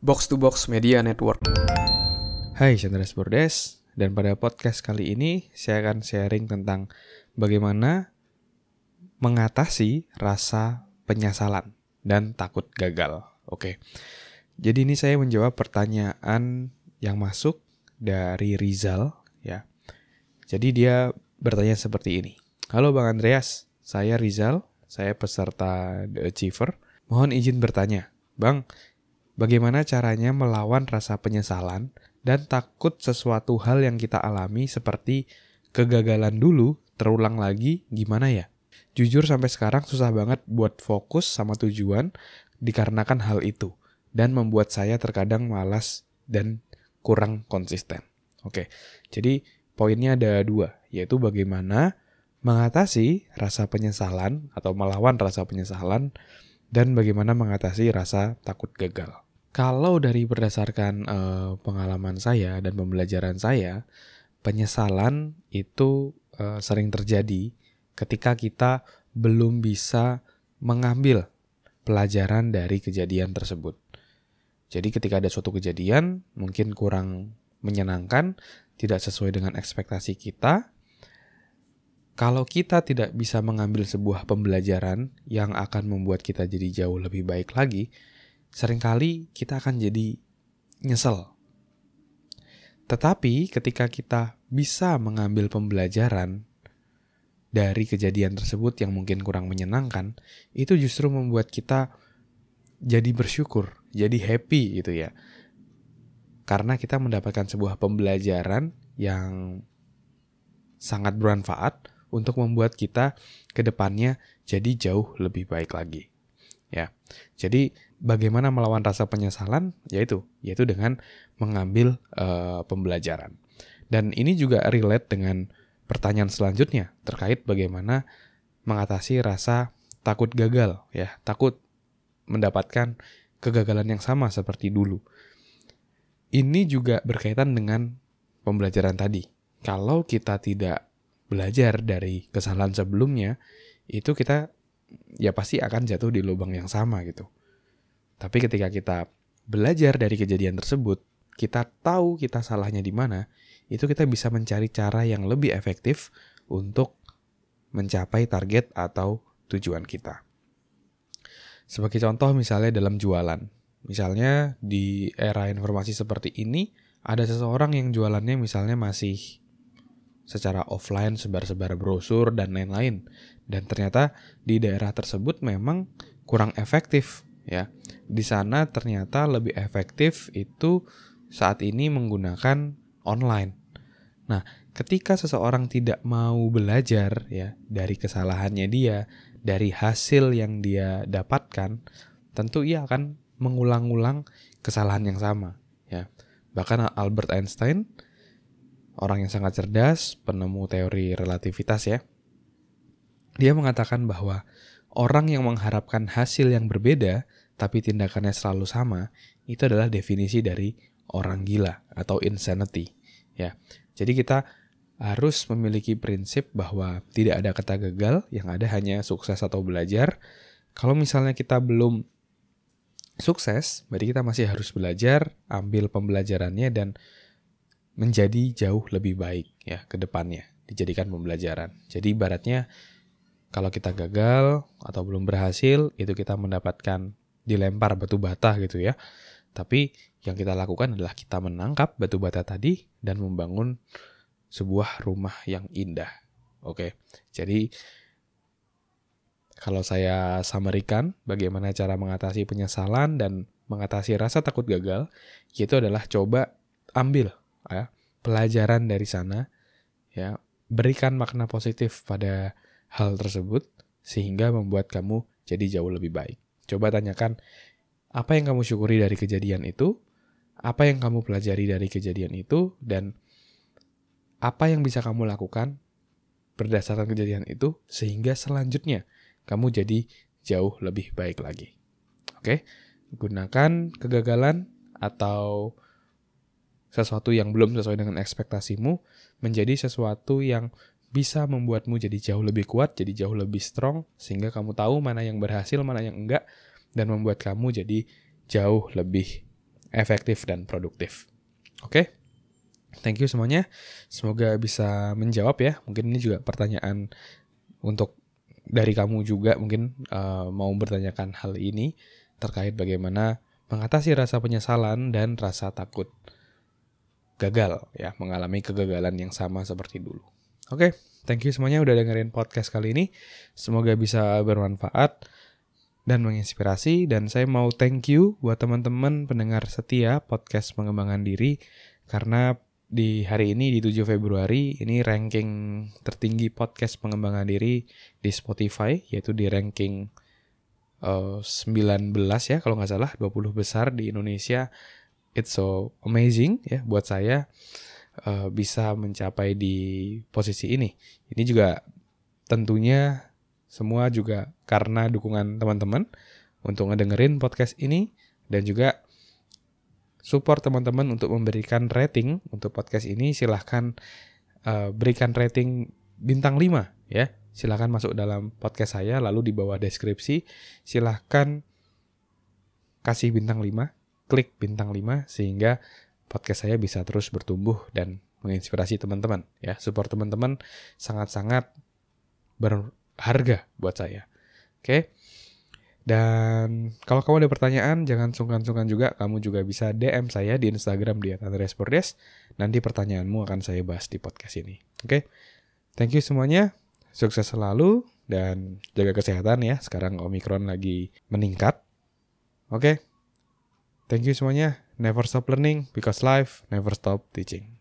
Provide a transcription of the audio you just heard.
Box to Box Media Network. Hai, saya Andreas Bordes, dan pada podcast kali ini saya akan sharing tentang bagaimana mengatasi rasa penyesalan dan takut gagal. Oke, jadi ini saya menjawab pertanyaan yang masuk dari Rizal, ya. Jadi dia bertanya seperti ini. Halo Bang Andreas, saya Rizal, saya peserta The Achiever. Mohon izin bertanya, Bang, bagaimana caranya melawan rasa penyesalan dan takut sesuatu hal yang kita alami seperti kegagalan dulu terulang lagi, gimana ya? Jujur sampai sekarang susah banget buat fokus sama tujuan dikarenakan hal itu dan membuat saya terkadang malas dan kurang konsisten. Oke, jadi poinnya ada 2, yaitu bagaimana mengatasi rasa penyesalan atau melawan rasa penyesalan dan bagaimana mengatasi rasa takut gagal. Kalau dari berdasarkan pengalaman saya dan pembelajaran saya, penyesalan itu sering terjadi ketika kita belum bisa mengambil pelajaran dari kejadian tersebut. Jadi ketika ada suatu kejadian mungkin kurang menyenangkan, tidak sesuai dengan ekspektasi kita, kalau kita tidak bisa mengambil sebuah pembelajaran yang akan membuat kita jadi jauh lebih baik lagi, seringkali kita akan jadi nyesel. Tetapi ketika kita bisa mengambil pembelajaran dari kejadian tersebut yang mungkin kurang menyenangkan, itu justru membuat kita jadi bersyukur, jadi happy gitu ya. Karena kita mendapatkan sebuah pembelajaran yang sangat bermanfaat untuk membuat kita ke depannya jadi jauh lebih baik lagi. Ya. Jadi bagaimana melawan rasa penyesalan? Yaitu dengan mengambil pembelajaran. Dan ini juga relate dengan pertanyaan selanjutnya terkait bagaimana mengatasi rasa takut gagal, ya, takut mendapatkan kegagalan yang sama seperti dulu. Ini juga berkaitan dengan pembelajaran tadi. Kalau kita tidak belajar dari kesalahan sebelumnya, itu kita ya pasti akan jatuh di lubang yang sama gitu. Tapi ketika kita belajar dari kejadian tersebut, kita tahu kita salahnya di mana, itu kita bisa mencari cara yang lebih efektif untuk mencapai target atau tujuan kita. Sebagai contoh misalnya dalam jualan. Misalnya di era informasi seperti ini, ada seseorang yang jualannya misalnya masih secara offline, sebar-sebar brosur dan lain-lain. Dan ternyata di daerah tersebut memang kurang efektif, ya. Di sana ternyata lebih efektif itu saat ini menggunakan online. Nah, ketika seseorang tidak mau belajar ya dari kesalahannya dia, dari hasil yang dia dapatkan, tentu ia akan mengulang-ulang kesalahan yang sama, ya. Bahkan Albert Einstein, orang yang sangat cerdas, penemu teori relativitas ya, dia mengatakan bahwa orang yang mengharapkan hasil yang berbeda tapi tindakannya selalu sama, itu adalah definisi dari orang gila atau insanity, ya. Jadi kita harus memiliki prinsip bahwa tidak ada kata gagal, yang ada hanya sukses atau belajar. Kalau misalnya kita belum sukses, berarti kita masih harus belajar, ambil pembelajarannya dan menjadi jauh lebih baik ya ke depannya, dijadikan pembelajaran. Jadi ibaratnya kalau kita gagal atau belum berhasil, itu kita mendapatkan dilempar batu bata gitu ya. Tapi yang kita lakukan adalah kita menangkap batu bata tadi dan membangun sebuah rumah yang indah. Oke. Jadi kalau saya summary-kan bagaimana cara mengatasi penyesalan dan mengatasi rasa takut gagal, yaitu adalah coba ambil ya, pelajaran dari sana, ya, berikan makna positif pada hal tersebut sehingga membuat kamu jadi jauh lebih baik. Coba tanyakan apa yang kamu syukuri dari kejadian itu, apa yang kamu pelajari dari kejadian itu, dan apa yang bisa kamu lakukan berdasarkan kejadian itu sehingga selanjutnya kamu jadi jauh lebih baik lagi. Oke, gunakan kegagalan atau sesuatu yang belum sesuai dengan ekspektasimu menjadi sesuatu yang bisa membuatmu jadi jauh lebih kuat, jadi jauh lebih strong, sehingga kamu tahu mana yang berhasil, mana yang enggak, dan membuat kamu jadi jauh lebih efektif dan produktif. Oke? Thank you semuanya. Semoga bisa menjawab ya. Mungkin ini juga pertanyaan untuk dari kamu juga mungkin mau bertanyakan hal ini terkait bagaimana mengatasi rasa penyesalan dan rasa takut gagal ya, mengalami kegagalan yang sama seperti dulu. Oke, thank you semuanya udah dengerin podcast kali ini. Semoga bisa bermanfaat dan menginspirasi. Dan saya mau thank you buat teman-teman pendengar setia podcast pengembangan diri, karena di hari ini di 7 Februari ini ranking tertinggi podcast pengembangan diri di Spotify, yaitu di ranking 19 ya kalau nggak salah, 20 besar di Indonesia. It's so amazing ya buat saya bisa mencapai di posisi ini. Ini juga tentunya semua juga karena dukungan teman-teman untuk ngedengerin podcast ini, dan juga support teman-teman untuk memberikan rating untuk podcast ini. Silahkan berikan rating bintang 5 ya. Silahkan masuk dalam podcast saya, lalu di bawah deskripsi silahkan kasih bintang 5, klik bintang 5 sehingga podcast saya bisa terus bertumbuh dan menginspirasi teman-teman ya. Support teman-teman sangat-sangat berharga buat saya. Oke. Dan kalau kamu ada pertanyaan, jangan sungkan-sungkan juga. Kamu juga bisa DM saya di Instagram di @andreasbordes. Nanti pertanyaanmu akan saya bahas di podcast ini. Oke. Thank you semuanya. Sukses selalu dan jaga kesehatan ya. Sekarang Omicron lagi meningkat. Oke. Thank you semuanya. Never stop learning because life never stop teaching.